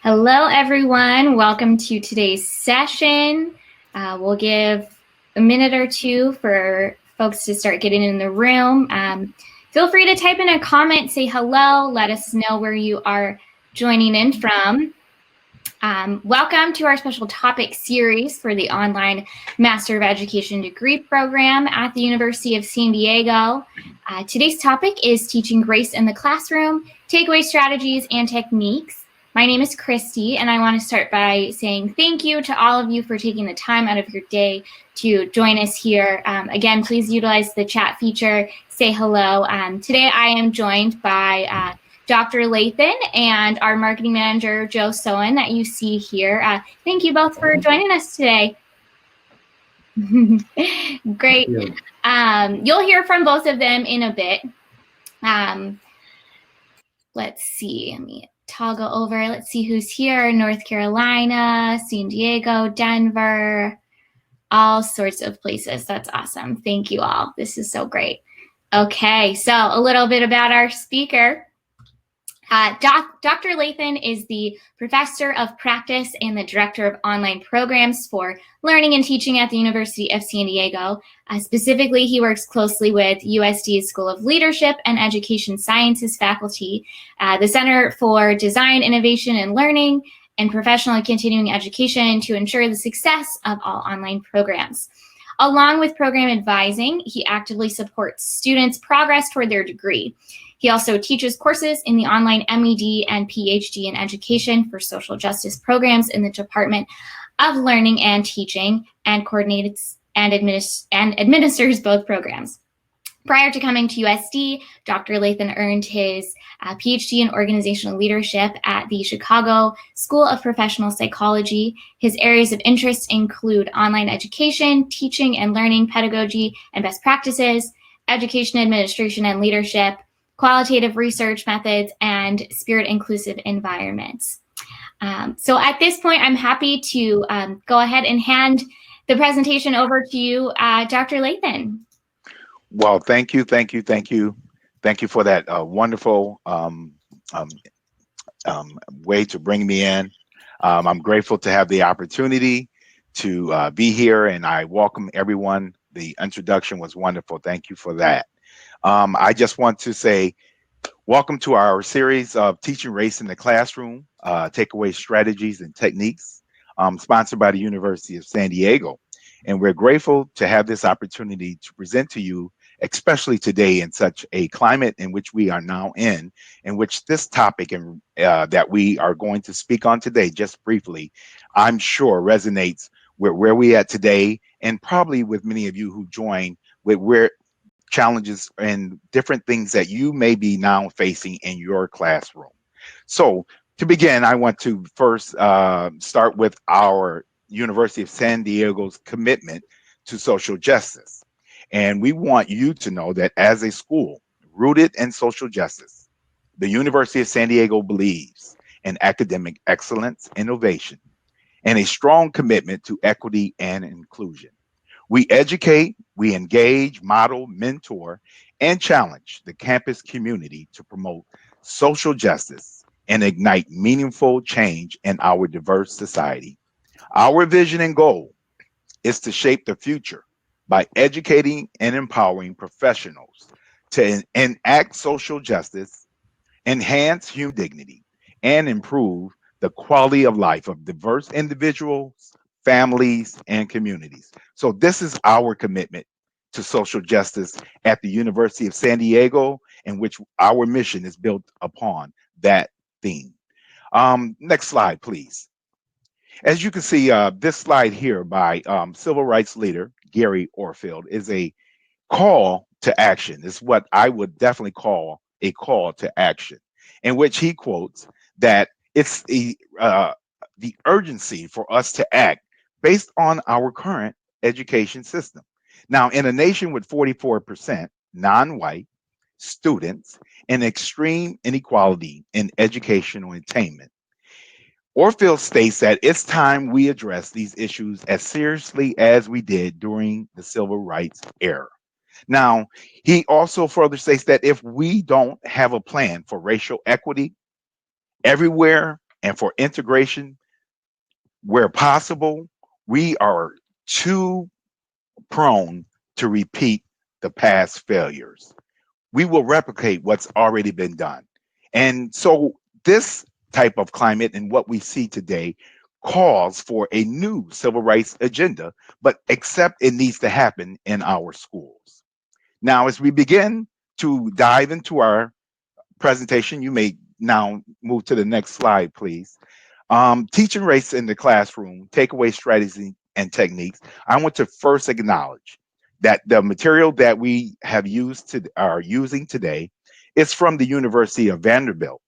Hello, everyone. Welcome to today's session. We'll give a minute or two for folks to start getting in the room. Feel free to type in a comment, say hello, let us know where you are joining in from. Welcome to our special topic series for the online Master of Education degree program at the University of San Diego. Today's topic is teaching grace in the classroom, takeaway strategies and techniques. My name is Christy, and I want to start by saying thank you to all of you for taking the time out of your day to join us here. Again, please utilize the chat feature, say hello. Today I am joined by Dr. Lathan and our marketing manager, Joe Sowen, that you see here. Thank you both for joining us today. Great. You'll hear from both of them in a bit. Let's see, let me toggle over. Let's see who's here. North Carolina, San Diego, Denver, all sorts of places. That's awesome. Thank you all. This is so great. Okay, so a little bit about our speaker. Dr. Lathan is the Professor of Practice and the Director of Online Programs for Learning and Teaching at the University of San Diego. Specifically, he works closely with USD's School of Leadership and Education Sciences faculty, the Center for Design, Innovation, and Learning, and Professional and Continuing Education to ensure the success of all online programs. Along with program advising, he actively supports students' progress toward their degree. He also teaches courses in the online M.Ed and PhD in education for social justice programs in the Department of Learning and Teaching and coordinates and administers both programs. Prior to coming to USD, Dr. Lathan earned his PhD in organizational leadership at the Chicago School of Professional Psychology. His areas of interest include online education, teaching and learning, pedagogy and best practices, education administration and leadership, qualitative research methods, and spirit-inclusive environments. So at this point, I'm happy to go ahead and hand the presentation over to you, Dr. Lathan. Well, thank you for that wonderful way to bring me in. I'm grateful to have the opportunity to be here, and I welcome everyone. The introduction was wonderful. Thank you for that. I just want to say welcome to our series of Teaching Race in the Classroom, Takeaway Strategies and Techniques, sponsored by the University of San Diego. And we're grateful to have this opportunity to present to you, especially today in such a climate in which we are now in which this topic that we are going to speak on today, just briefly, I'm sure resonates with where we at today, and probably with many of you who join with where challenges and different things that you may be now facing in your classroom. So to begin, I want to first start with our University of San Diego's commitment to social justice. And we want you to know that as a school rooted in social justice, the University of San Diego believes in academic excellence, innovation, and a strong commitment to equity and inclusion. We educate, we engage, model, mentor, and challenge the campus community to promote social justice and ignite meaningful change in our diverse society. Our vision and goal is to shape the future by educating and empowering professionals to enact social justice, enhance human dignity, and improve the quality of life of diverse individuals, families, and communities. So this is our commitment to social justice at the University of San Diego, in which our mission is built upon that theme. Next slide, please. As you can see, this slide here by civil rights leader Gary Orfield is a call to action. It's what I would definitely call a call to action, in which he quotes that it's the urgency for us to act based on our current education system. Now, in a nation with 44% non-white students and extreme inequality in educational attainment, Orfield states that it's time we address these issues as seriously as we did during the civil rights era. Now, he also further states that if we don't have a plan for racial equity everywhere and for integration where possible. We are too prone to repeat the past failures. We will replicate what's already been done. And so this type of climate and what we see today calls for a new civil rights agenda, but except it needs to happen in our schools. Now, as we begin to dive into our presentation, you may now move to the next slide, please. Teaching race in the classroom, takeaway strategies and techniques. I want to first acknowledge that the material that we have used to are using today is from the University of Vanderbilt,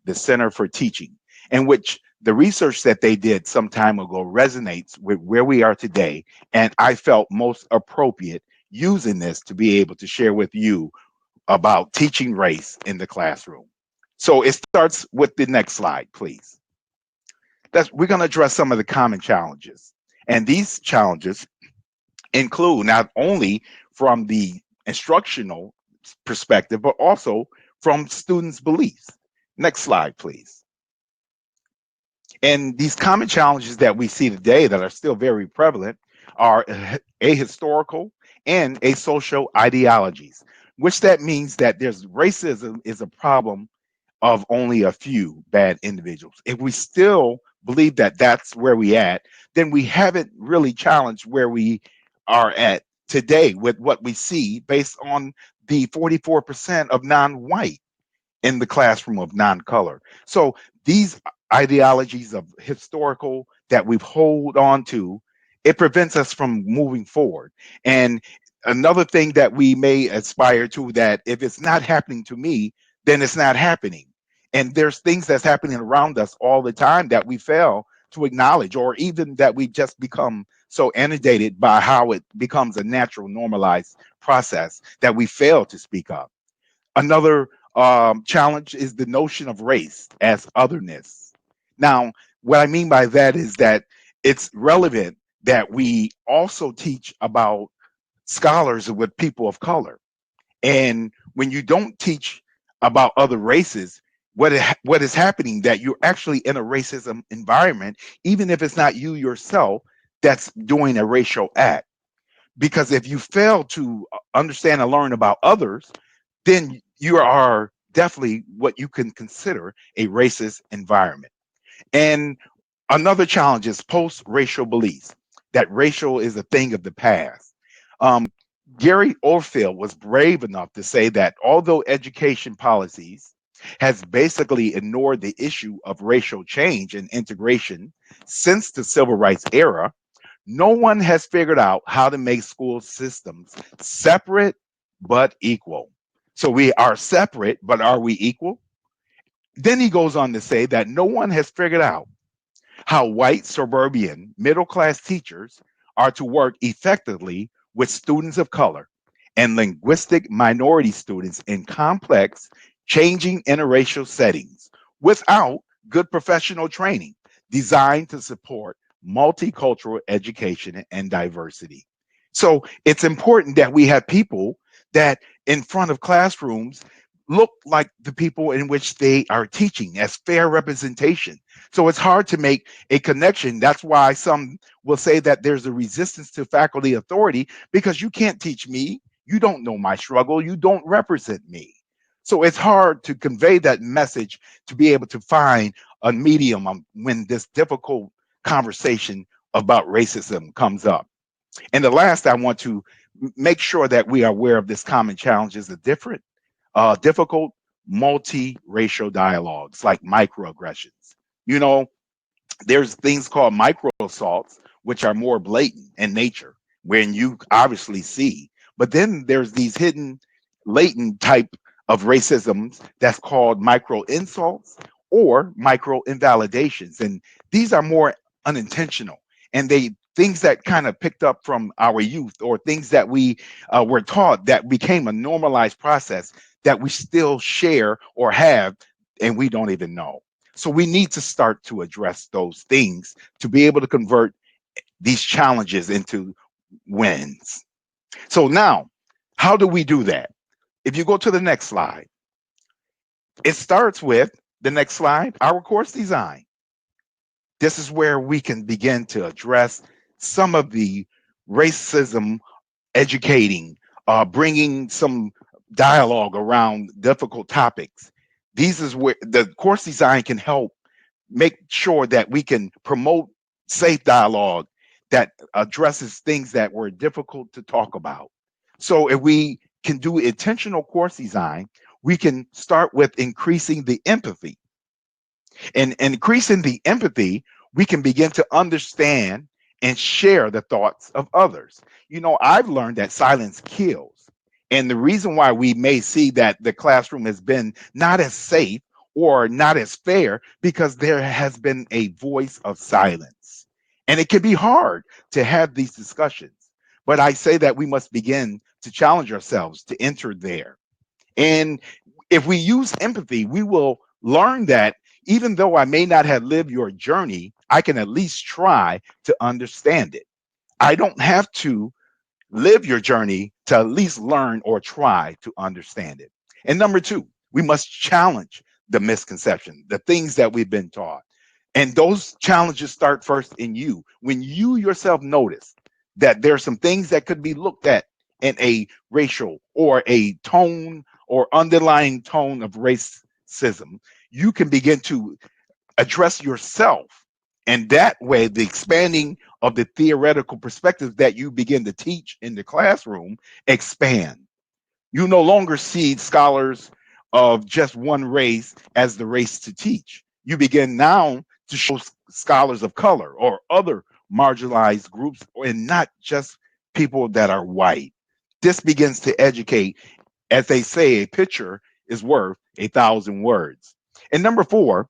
the Center for Teaching, in which the research that they did some time ago resonates with where we are today. And I felt most appropriate using this to be able to share with you about teaching race in the classroom. So it starts with the next slide, please. We're going to address some of the common challenges. And these challenges include not only from the instructional perspective, but also from students' beliefs. Next slide, please. And these common challenges that we see today that are still very prevalent are ahistorical and asocial ideologies, which that means that there's racism is a problem of only a few bad individuals. If we still believe that that's where we at, then we haven't really challenged where we are at today with what we see based on the 44% of non-white in the classroom of non-color. So these ideologies of historical that we hold on to, it prevents us from moving forward. And another thing that we may aspire to, that if it's not happening to me, then it's not happening. And there's things that's happening around us all the time that we fail to acknowledge, or even that we just become so inundated by how it becomes a natural normalized process that we fail to speak up. Another challenge is the notion of race as otherness. Now, what I mean by that is that it's relevant that we also teach about scholars with people of color. And when you don't teach about other races, what is happening that you're actually in a racism environment, even if it's not you yourself that's doing a racial act. Because if you fail to understand and learn about others, then you are definitely what you can consider a racist environment. And another challenge is post-racial beliefs, that racial is a thing of the past. Um, Gary Orfield was brave enough to say that although education policies has basically ignored the issue of racial change and integration since the civil rights era, no one has figured out how to make school systems separate but equal. So we are separate, but are we equal? Then he goes on to say that no one has figured out how white suburban middle class teachers are to work effectively with students of color and linguistic minority students in complex, changing interracial settings without good professional training designed to support multicultural education and diversity. So it's important that we have people that in front of classrooms look like the people in which they are teaching as fair representation. So it's hard to make a connection. That's why some will say that there's a resistance to faculty authority because you can't teach me. You don't know my struggle. You don't represent me. So it's hard to convey that message to be able to find a medium when this difficult conversation about racism comes up. And the last, I want to make sure that we are aware of this common challenge is the difficult multi-racial dialogues like microaggressions. You know, there's things called micro assaults, which are more blatant in nature, when you obviously see. But then there's these hidden, latent type of racism that's called micro insults or micro invalidations. And these are more unintentional. And they things that kind of picked up from our youth or things that we were taught that became a normalized process that we still share or have and we don't even know. So we need to start to address those things to be able to convert these challenges into wins. So now, how do we do that? If you go to the next slide, it starts with the next slide, our course design. This is where we can begin to address some of the racism, educating, bringing some dialogue around difficult topics. These is where the course design can help make sure that we can promote safe dialogue that addresses things that were difficult to talk about. So if we can do intentional course design, we can start with increasing the empathy. And increasing the empathy, we can begin to understand and share the thoughts of others. You know, I've learned that silence kills. And the reason why we may see that the classroom has been not as safe or not as fair because there has been a voice of silence. And it can be hard to have these discussions. But I say that we must begin to challenge ourselves to enter there. And if we use empathy, we will learn that even though I may not have lived your journey, I can at least try to understand it. I don't have to live your journey to at least learn or try to understand it. And number two, we must challenge the misconception, the things that we've been taught. And those challenges start first in you. When you yourself notice that there are some things that could be looked at in a racial or a tone or underlying tone of racism, you can begin to address yourself. And that way, the expanding of the theoretical perspectives that you begin to teach in the classroom expand. You no longer see scholars of just one race as the race to teach. You begin now to show scholars of color or other marginalized groups, and not just people that are white. This begins to educate. As they say, a picture is worth 1,000 words. And number four,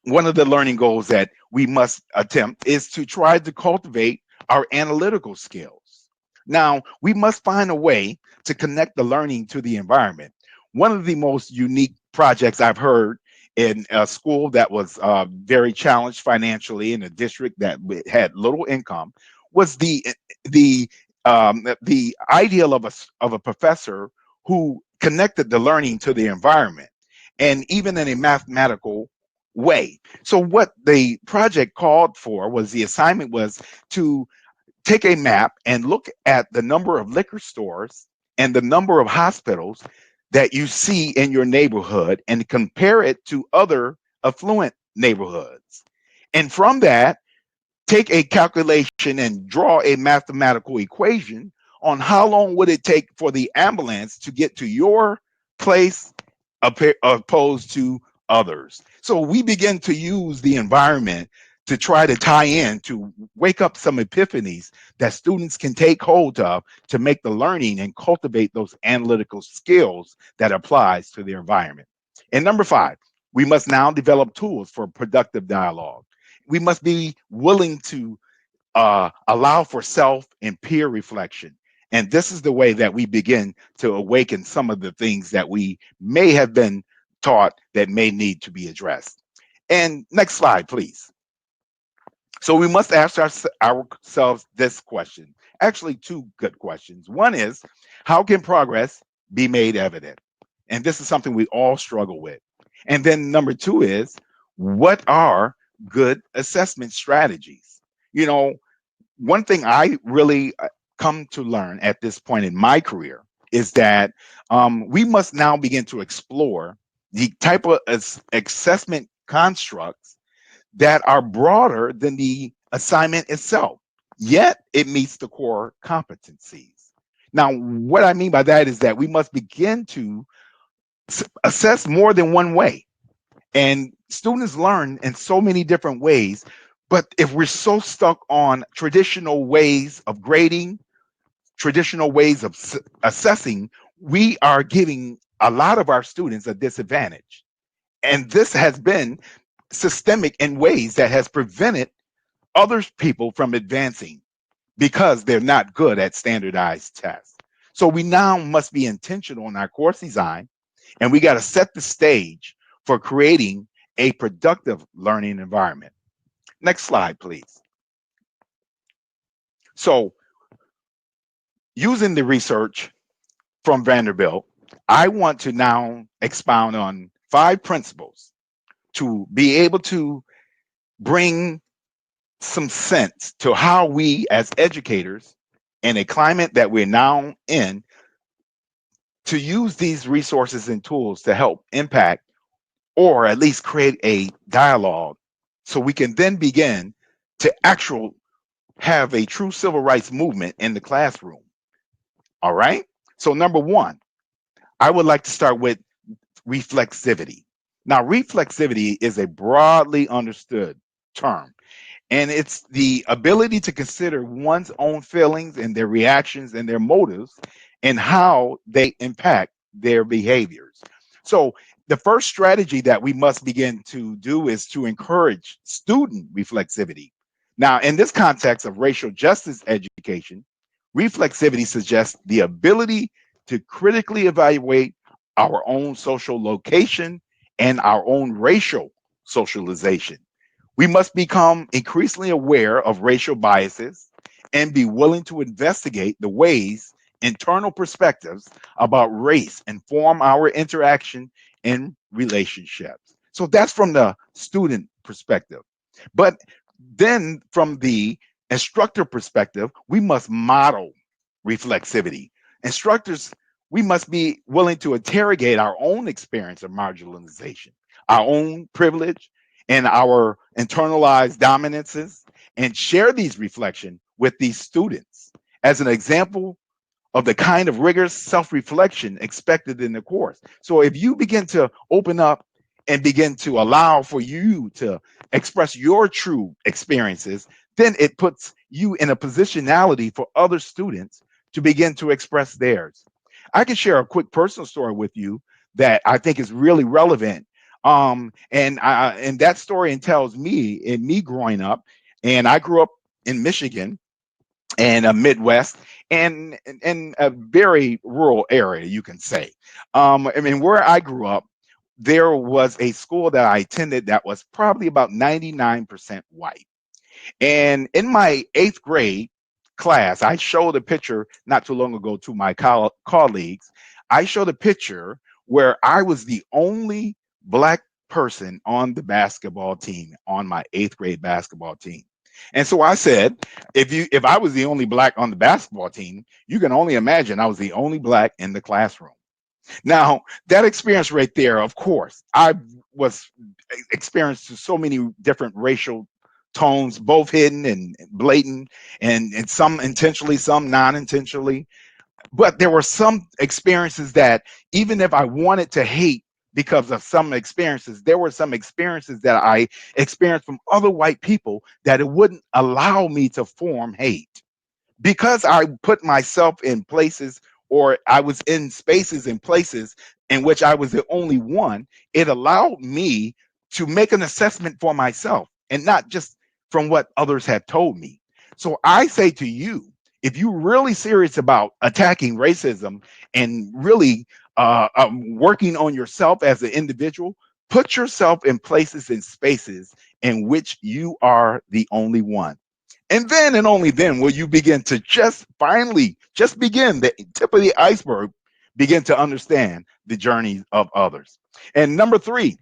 one of the learning goals that we must attempt is to try to cultivate our analytical skills. Now, we must find a way to connect the learning to the environment. One of the most unique projects I've heard in a school that was very challenged financially in a district that had little income was the ideal of a professor who connected the learning to the environment, and even in a mathematical way. So what the project called for was the assignment was to take a map and look at the number of liquor stores and the number of hospitals that you see in your neighborhood and compare it to other affluent neighborhoods. And from that, take a calculation and draw a mathematical equation on how long would it take for the ambulance to get to your place opposed to others. So we begin to use the environment to try to tie in, to wake up some epiphanies that students can take hold of to make the learning and cultivate those analytical skills that applies to their environment. And number five, we must now develop tools for productive dialogue. We must be willing to allow for self and peer reflection. And this is the way that we begin to awaken some of the things that we may have been taught that may need to be addressed. And next slide, please. So we must ask ourselves this question. Actually, two good questions. One is, how can progress be made evident? And this is something we all struggle with. And then number two is, what are good assessment strategies? You know, one thing I really come to learn at this point in my career is that we must now begin to explore the type of assessment constructs that are broader than the assignment itself, yet it meets the core competencies. Now, what I mean by that is that we must begin to assess more than one way. And students learn in so many different ways. But if we're so stuck on traditional ways of grading, traditional ways of assessing, we are giving a lot of our students a disadvantage. And this has been systemic in ways that has prevented other people from advancing because they're not good at standardized tests. So we now must be intentional in our course design, and we got to set the stage for creating a productive learning environment. Next slide, please. So, using the research from Vanderbilt, I want to now expound on 5 principles to be able to bring some sense to how we as educators in a climate that we're now in to use these resources and tools to help impact or at least create a dialogue so we can then begin to actual have a true civil rights movement in the classroom. All right. So number one, I would like to start with reflexivity. Now, reflexivity is a broadly understood term, and it's the ability to consider one's own feelings and their reactions and their motives and how they impact their behaviors. So, the first strategy that we must begin to do is to encourage student reflexivity. Now, in this context of racial justice education, reflexivity suggests the ability to critically evaluate our own social location and our own racial socialization. We must become increasingly aware of racial biases and be willing to investigate the ways internal perspectives about race inform our interaction in relationships. So that's from the student perspective. But then from the instructor perspective, we must model reflexivity. Instructors, we must be willing to interrogate our own experience of marginalization, our own privilege, and our internalized dominances, and share these reflections with these students as an example of the kind of rigorous self-reflection expected in the course. So if you begin to open up and begin to allow for you to express your true experiences, then it puts you in a positionality for other students to begin to express theirs. I can share a quick personal story with you that I think is really relevant. And that story entails me growing up, and I grew up in Michigan and a Midwest and in a very rural area, you can say. I mean, where I grew up, there was a school that I attended that was probably about 99% white. And in my eighth grade class, I showed a picture not too long ago to my colleagues. I showed a picture where I was the only black person on the basketball team, on my eighth grade basketball team. And so I said, if I was the only black on the basketball team, you can only imagine I was the only black in the classroom. Now, that experience right there, of course, I was experienced to so many different racial tones, both hidden and blatant, and some intentionally, some non-intentionally. But there were some experiences that even if I wanted to hate because of some experiences, there were some experiences that I experienced from other white people that it wouldn't allow me to form hate because I put myself in places or I was in spaces and places in which I was the only one. It allowed me to make an assessment for myself and not just from what others had told me. So I say to you, if you're really serious about attacking racism and really working on yourself as an individual, put yourself in places and spaces in which you are the only one. And then and only then will you begin to just finally just begin the tip of the iceberg, begin to understand the journey of others. And number three,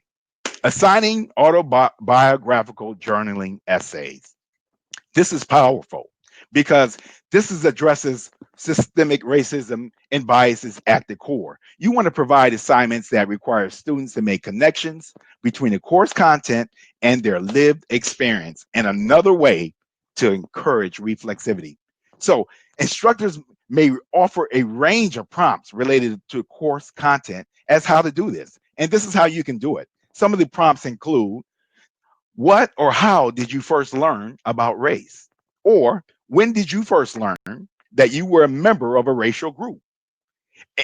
assigning autobiographical journaling essays. This is powerful because addresses systemic racism and biases at the core. You want to provide assignments that require students to make connections between the course content and their lived experience, and another way to encourage reflexivity. So instructors may offer a range of prompts related to course content as how to do this. And this is how you can do it. Some of the prompts include: what or how did you first learn about race? Or when did you first learn that you were a member of a racial group?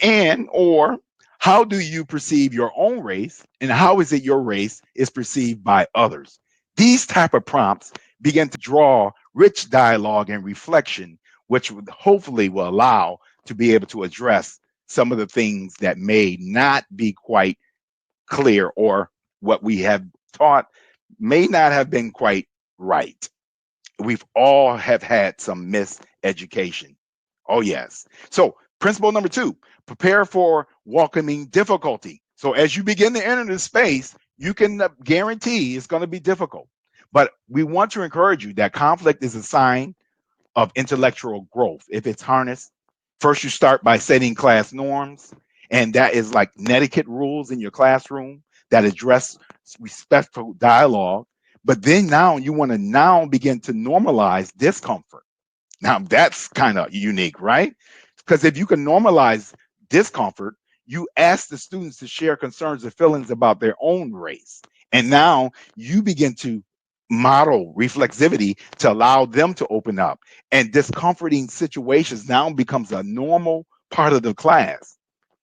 And or how do you perceive your own race, and how is it your race is perceived by others? These type of prompts begin to draw rich dialogue and reflection, which would hopefully will allow to be able to address some of the things that may not be quite clear, or what we have taught may not have been quite right. We've all have had some miseducation. Oh yes. So principle number two, prepare for welcoming difficulty. So as you begin to enter this space, you can guarantee it's going to be difficult. But we want to encourage you that conflict is a sign of intellectual growth. If it's harnessed, first you start by setting class norms, and that is like netiquette rules in your classroom that address respectful dialogue. But then now you want to now begin to normalize discomfort. Now that's kind of unique, right? Because if you can normalize discomfort, you ask the students to share concerns and feelings about their own race. And now you begin to model reflexivity to allow them to open up. And discomforting situations now becomes a normal part of the class.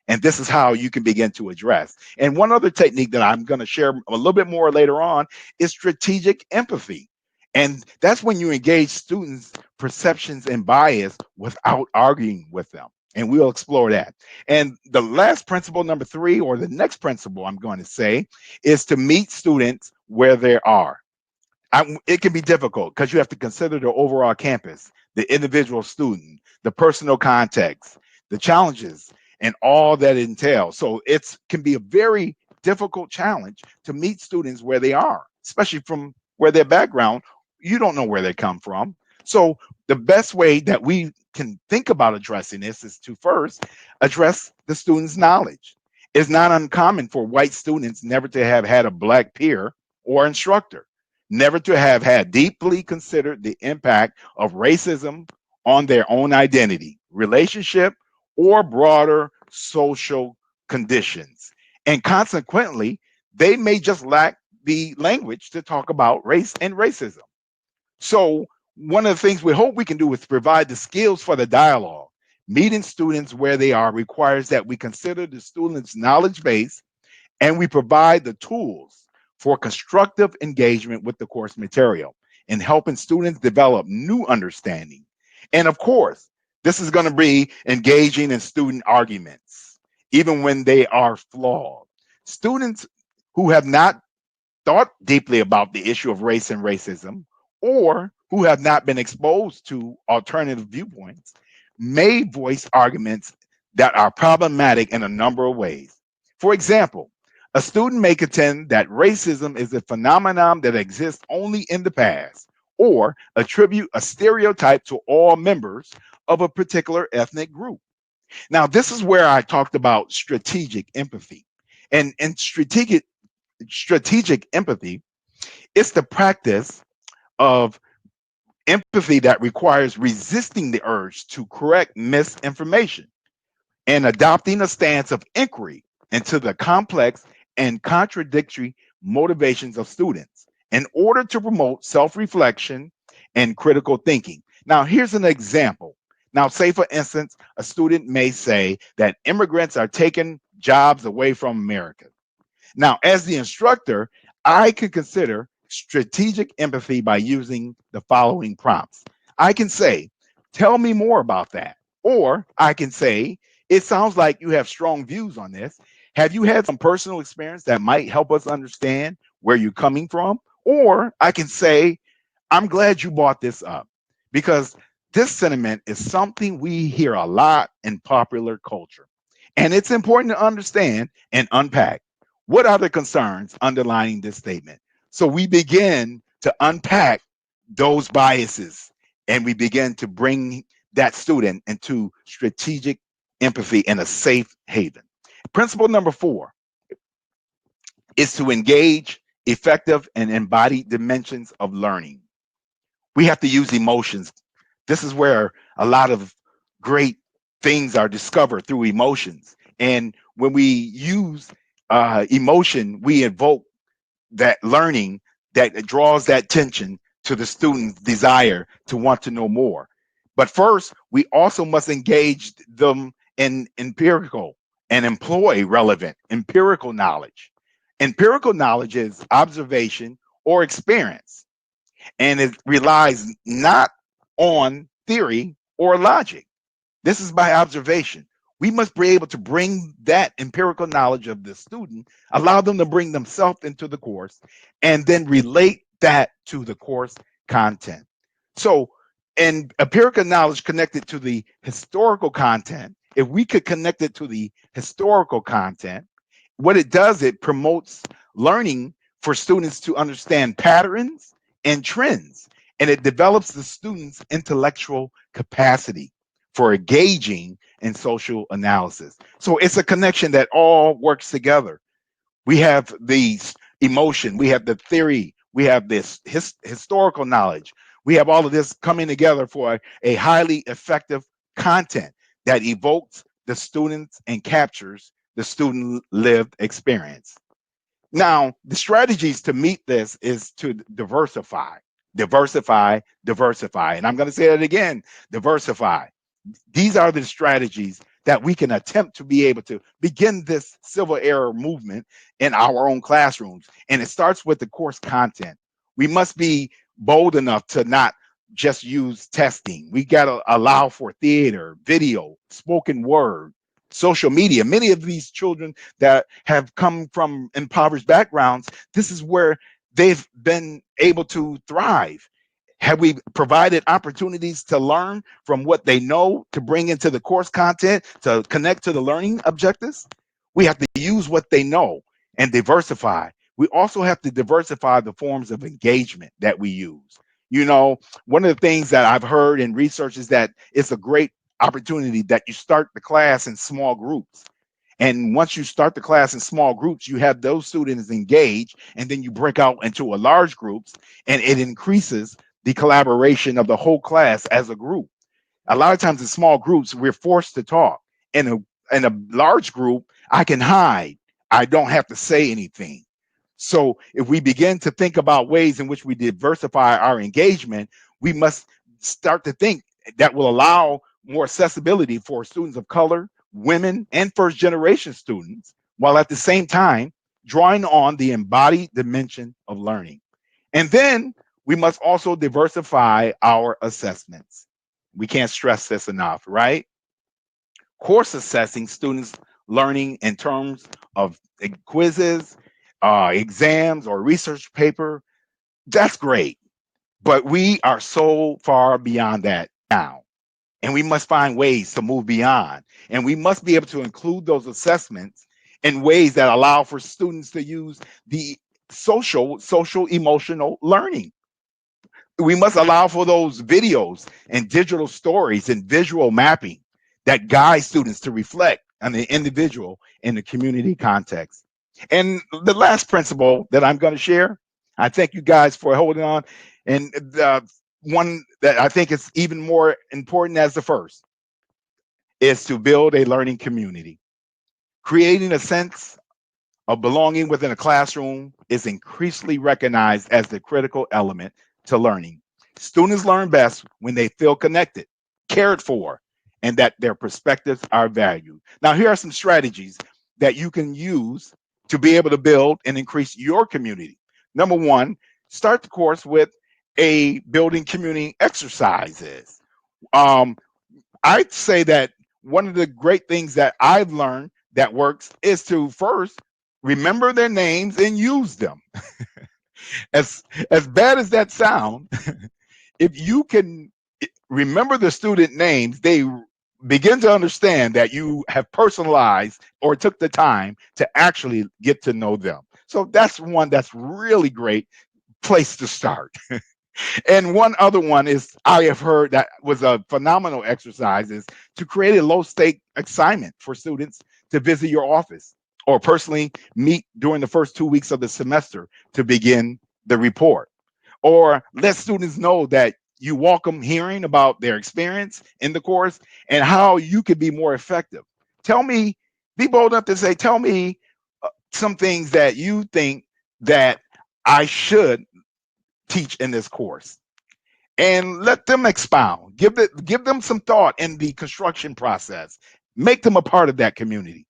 And this is how you can begin to address. And one other technique that I'm going to share a little bit more later on is strategic empathy. And that's when you engage students' perceptions and bias without arguing with them. And we'll explore that. And the last principle, number three, or the next principle I'm going to say, is to meet students where they are. It can be difficult because you have to consider the overall campus, the individual student, the personal context, the challenges, and all that it entails. So it can be a very difficult challenge to meet students where they are, especially from where their background, you don't know where they come from. So the best way that we can think about addressing this is to first address the student's knowledge. It's not uncommon for white students never to have had a black peer or instructor, never to have had deeply considered the impact of racism on their own identity, relationship, or broader social conditions. And consequently, they may just lack the language to talk about race and racism. So, one of the things we hope we can do is provide the skills for the dialogue. Meeting students where they are requires that we consider the student's knowledge base and we provide the tools for constructive engagement with the course material and helping students develop new understanding. And of course, this is going to be engaging in student arguments, even when they are flawed. Students who have not thought deeply about the issue of race and racism, or who have not been exposed to alternative viewpoints, may voice arguments that are problematic in a number of ways. For example, a student may contend that racism is a phenomenon that exists only in the past, or attribute a stereotype to all members of a particular ethnic group. Now, this is where I talked about strategic empathy. And strategic empathy, it's the practice of empathy that requires resisting the urge to correct misinformation and adopting a stance of inquiry into the complex and contradictory motivations of students in order to promote self-reflection and critical thinking. Now, here's an example. Now, say for instance, a student may say that immigrants are taking jobs away from America. Now, as the instructor, I can consider strategic empathy by using the following prompts. I can say, tell me more about that. Or I can say, it sounds like you have strong views on this. Have you had some personal experience that might help us understand where you're coming from? Or I can say, I'm glad you brought this up because this sentiment is something we hear a lot in popular culture. And it's important to understand and unpack what are the concerns underlying this statement. So we begin to unpack those biases and we begin to bring that student into strategic empathy in a safe haven. Principle number four is to engage effective and embodied dimensions of learning. We have to use emotions. This is where a lot of great things are discovered through emotions. And when we use emotion, we invoke that learning that draws that tension to the student's desire to want to know more. But first, we also must engage them in empirical and employ relevant empirical knowledge. Empirical knowledge is observation or experience, and it relies not on theory or logic. This is by observation. We must be able to bring that empirical knowledge of the student, allow them to bring themselves into the course, and then relate that to the course content. So, and empirical knowledge connected to the historical content, if we could connect it to the historical content, what it does, it promotes learning for students to understand patterns and trends, and it develops the student's intellectual capacity for engaging in social analysis. So it's a connection that all works together. We have the emotion, we have the theory, we have this historical knowledge, we have all of this coming together for a highly effective content that evokes the students and captures the student lived experience. Now, the strategies to meet this is to diversify, diversify, diversify. And I'm going to say it again, diversify. These are the strategies that we can attempt to be able to begin this civil era movement in our own classrooms. And it starts with the course content. We must be bold enough to not just use testing. We got to allow for theater, video, spoken word, social media. Many of these children that have come from impoverished backgrounds, this is where they've been able to thrive. Have we provided opportunities to learn from what they know to bring into the course content to connect to the learning objectives? We have to use what they know and diversify. We also have to diversify the forms of engagement that we use. You know, one of the things that I've heard in research is that it's a great opportunity that you start the class in small groups. And once you start the class in small groups, you have those students engaged, and then you break out into a large groups, and it increases the collaboration of the whole class as a group. A lot of times in small groups, we're forced to talk. In a large group, I can hide. I don't have to say anything. So if we begin to think about ways in which we diversify our engagement, we must start to think that will allow more accessibility for students of color, women, and first generation students, while at the same time drawing on the embodied dimension of learning. And then we must also diversify our assessments. We can't stress this enough, right? Course assessing students' learning in terms of quizzes, exams, or research paper, that's great. But we are so far beyond that now. And we must find ways to move beyond. And we must be able to include those assessments in ways that allow for students to use the social emotional learning. We must allow for those videos and digital stories and visual mapping that guide students to reflect on the individual in the community context. And the last principle that I'm going to share, I thank you guys for holding on. And the one that I think is even more important as the first is to build a learning community. Creating a sense of belonging within a classroom is increasingly recognized as the critical element to learning. Students learn best when they feel connected, cared for, and that their perspectives are valued. Now, here are some strategies that you can use to be able to build and increase your community. Number one, start the course with a building community exercises. Um, I'd say that one of the great things that I've learned that works is to first remember their names and use them. As bad as that sound, if you can remember the student names, they begin to understand that you have personalized or took the time to actually get to know them. So that's one that's really great place to start. And one other one is I have heard that was a phenomenal exercise is to create a low stake assignment for students to visit your office or personally meet during the first 2 weeks of the semester to begin the report. Or let students know that you welcome hearing about their experience in the course and how you could be more effective. Tell me, be bold enough to say, tell me some things that you think that I should teach in this course and let them expound. Give them some thought in the construction process. Make them a part of that community.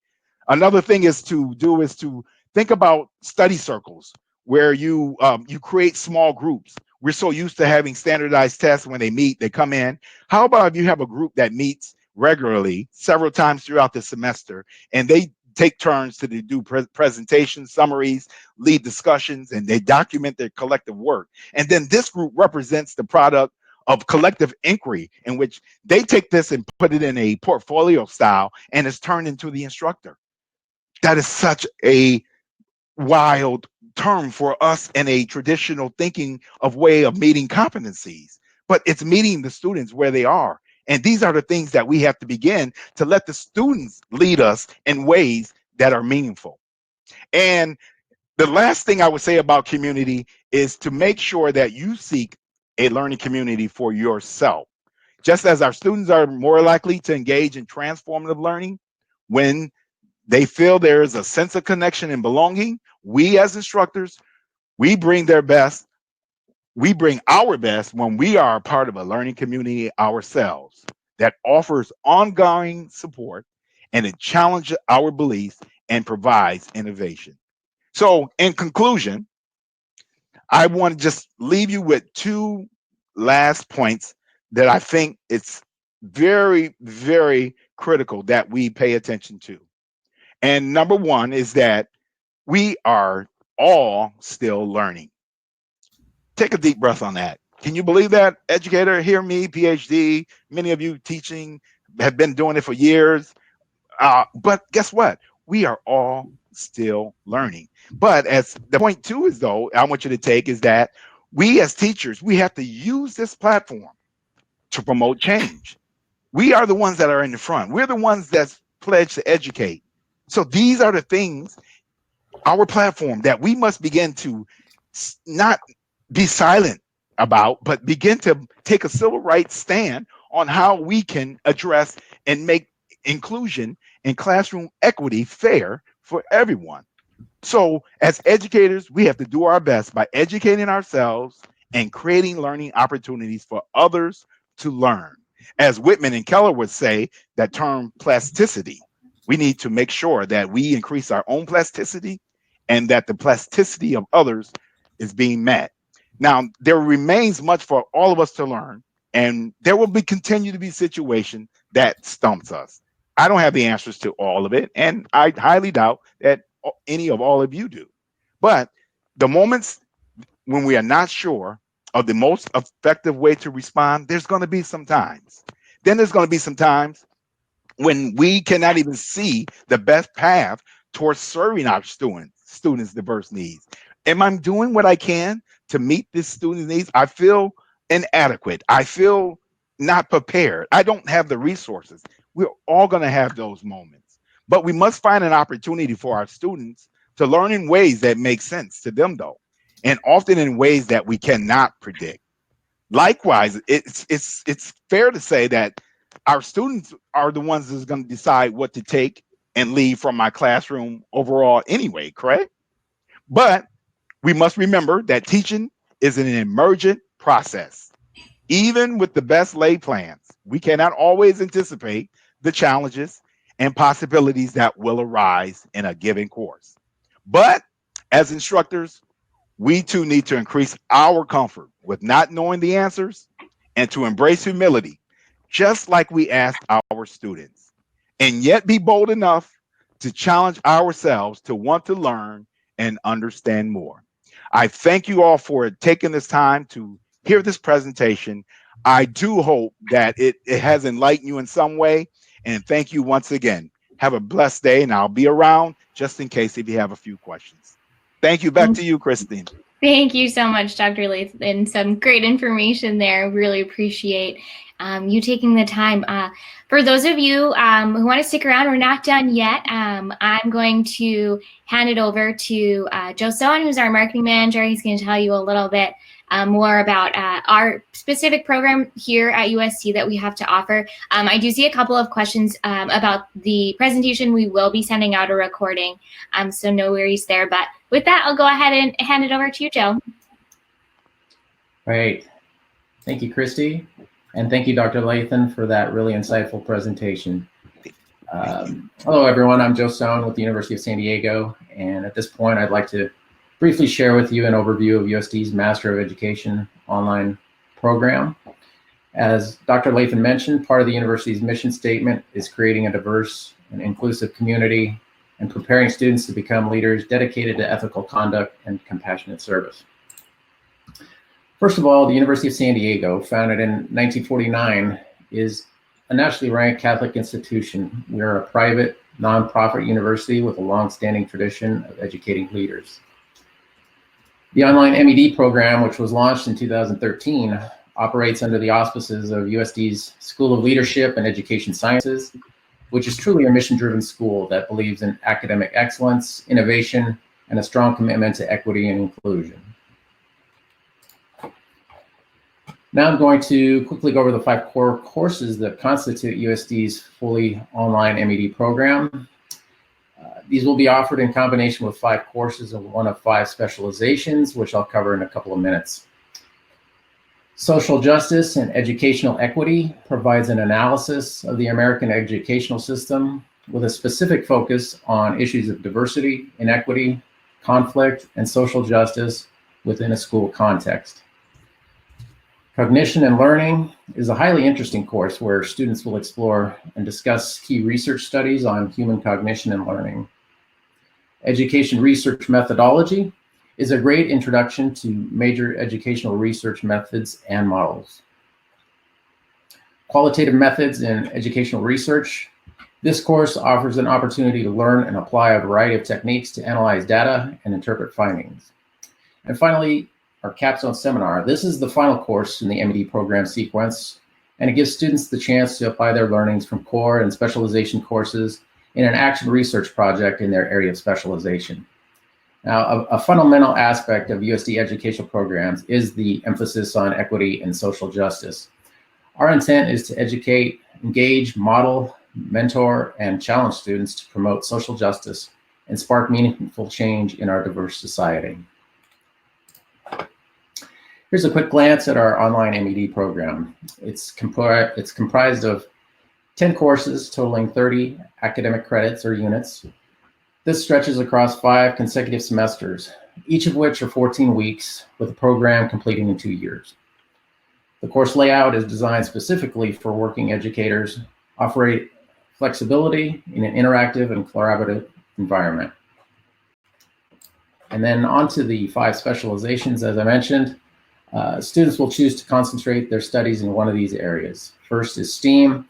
Another thing is to think about study circles where you create small groups. We're so used to having standardized tests when they meet, they come in. How about if you have a group that meets regularly several times throughout the semester and they take turns to do presentations, summaries, lead discussions, and they document their collective work. And then this group represents the product of collective inquiry in which they take this and put it in a portfolio style and it's turned into the instructor. That is such a wild term for us in a traditional thinking of way of meeting competencies, but it's meeting the students where they are. And these are the things that we have to begin to let the students lead us in ways that are meaningful. And the last thing I would say about community is to make sure that you seek a learning community for yourself. Just as our students are more likely to engage in transformative learning when they feel there is a sense of connection and belonging, we as instructors, we bring our best when we are a part of a learning community ourselves that offers ongoing support and it challenges our beliefs and provides innovation. So in conclusion, I want to just leave you with two last points that I think it's very, very critical that we pay attention to. And number one is that we are all still learning. Take a deep breath on that. Can you believe that, educator? Hear me, PhD. Many of you teaching have been doing it for years. But guess what? We are all still learning. But as the point two is, though, I want you to take is that we as teachers, we have to use this platform to promote change. We are the ones that are in the front. We're the ones that's pledged to educate. So these are the things, our platform, that we must begin to not be silent about, but begin to take a civil rights stand on how we can address and make inclusion and classroom equity fair for everyone. So as educators, we have to do our best by educating ourselves and creating learning opportunities for others to learn. As Whitman and Keller would say, that term plasticity, we need to make sure that we increase our own plasticity and that the plasticity of others is being met. Now, there remains much for all of us to learn, and there will continue to be situations that stumps us. I don't have the answers to all of it, and I highly doubt that any of all of you do. But the moments when we are not sure of the most effective way to respond, there's going to be some times. Then there's going to be some times when we cannot even see the best path towards serving our students' diverse needs. Am I doing what I can to meet this student's needs? I feel inadequate. I feel not prepared. I don't have the resources. We're all going to have those moments. But we must find an opportunity for our students to learn in ways that make sense to them, though, and often in ways that we cannot predict. Likewise, it's fair to say that our students are the ones that's going to decide what to take and leave from my classroom overall anyway, correct? But we must remember that teaching is an emergent process. Even with the best laid plans, we cannot always anticipate the challenges and possibilities that will arise in a given course. But as instructors, we too need to increase our comfort with not knowing the answers and to embrace humility, just like we asked our students, and yet be bold enough to challenge ourselves to want to learn and understand more. I thank you all for taking this time to hear this presentation. I do hope that it has enlightened you in some way. And thank you once again. Have a blessed day, and I'll be around just in case if you have a few questions. Thank you. Back to you, Christine. Thank you so much, Dr. Lathan. Some great information there. Really appreciate you taking the time. For those of you who want to stick around, we're not done yet. I'm going to hand it over to Joe Sohn, who's our marketing manager. He's going to tell you a little bit more about our specific program here at USD that we have to offer. I do see a couple of questions about the presentation. We will be sending out a recording, so no worries there. But with that, I'll go ahead and hand it over to you, Joe. Great. Thank you, Christy. And thank you, Dr. Lathan, for that really insightful presentation. Hello, everyone. I'm Joe Sohn with the University of San Diego. And at this point, I'd like to briefly share with you an overview of USD's Master of Education online program. As Dr. Lathan mentioned, part of the university's mission statement is creating a diverse and inclusive community and preparing students to become leaders dedicated to ethical conduct and compassionate service. First of all, the University of San Diego, founded in 1949, is a nationally ranked Catholic institution. We are a private, nonprofit university with a long-standing tradition of educating leaders. The online M.Ed program, which was launched in 2013, operates under the auspices of USD's School of Leadership and Education Sciences, which is truly a mission-driven school that believes in academic excellence, innovation, and a strong commitment to equity and inclusion. Now I'm going to quickly go over the 5 core courses that constitute USD's fully online M.Ed program. These will be offered in combination with 5 courses and one of 5 specializations, which I'll cover in a couple of minutes. Social justice and educational equity provides an analysis of the American educational system with a specific focus on issues of diversity, inequity, conflict, and social justice within a school context. Cognition and Learning is a highly interesting course where students will explore and discuss key research studies on human cognition and learning. Education Research Methodology is a great introduction to major educational research methods and models. Qualitative Methods in Educational Research. This course offers an opportunity to learn and apply a variety of techniques to analyze data and interpret findings. And finally, our capstone seminar. This is the final course in the M.Ed program sequence, and it gives students the chance to apply their learnings from core and specialization courses in an action research project in their area of specialization. Now, a fundamental aspect of USD educational programs is the emphasis on equity and social justice. Our intent is to educate, engage, model, mentor, and challenge students to promote social justice and spark meaningful change in our diverse society. Here's a quick glance at our online M.Ed program. It's comprised of 10 courses totaling 30 academic credits or units. This stretches across 5 consecutive semesters, each of which are 14 weeks, with the program completing in 2 years. The course layout is designed specifically for working educators, offering flexibility in an interactive and collaborative environment. And then on to the 5 specializations, as I mentioned. Students will choose to concentrate their studies in one of these areas. First is STEAM,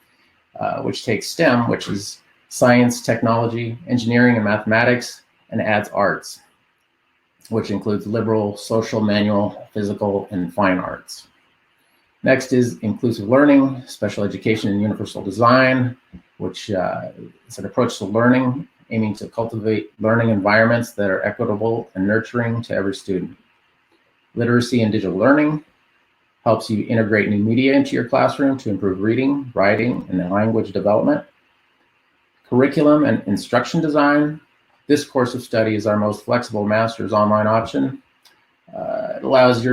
which takes STEM, which is science, technology, engineering, and mathematics, and adds arts, which includes liberal, social, manual, physical, and fine arts. Next is inclusive learning, special education, and universal design, which is an approach to learning, aiming to cultivate learning environments that are equitable and nurturing to every student. Literacy and digital learning helps you integrate new media into your classroom to improve reading, writing, and language development. Curriculum and instruction design. This course of study is our most flexible master's online option. It allows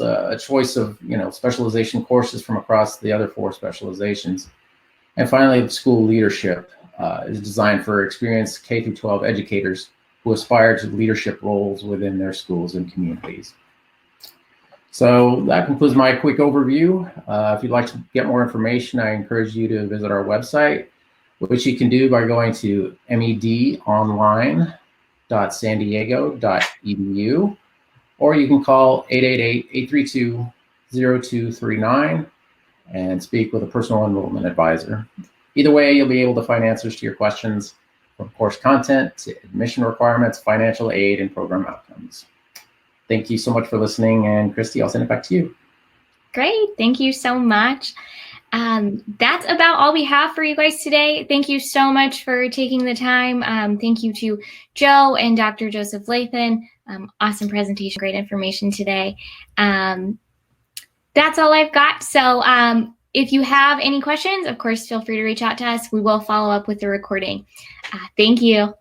a choice of specialization courses from across the other 4 specializations. And finally, the school leadership is designed for experienced K-12 educators who aspire to leadership roles within their schools and communities. So that concludes my quick overview. If you'd like to get more information, I encourage you to visit our website, which you can do by going to medonline.sandiego.edu, or you can call 888-832-0239 and speak with a personal enrollment advisor. Either way, you'll be able to find answers to your questions, from course content to admission requirements, financial aid, and program outcomes. Thank you so much for listening, and Christy, I'll send it back to you. Great, thank you so much. That's about all we have for you guys today. Thank you so much for taking the time. Thank you to Joe and Dr. Joseph Lathan. Awesome presentation, great information today. That's all I've got. So if you have any questions, of course, feel free to reach out to us. We will follow up with the recording. Thank you.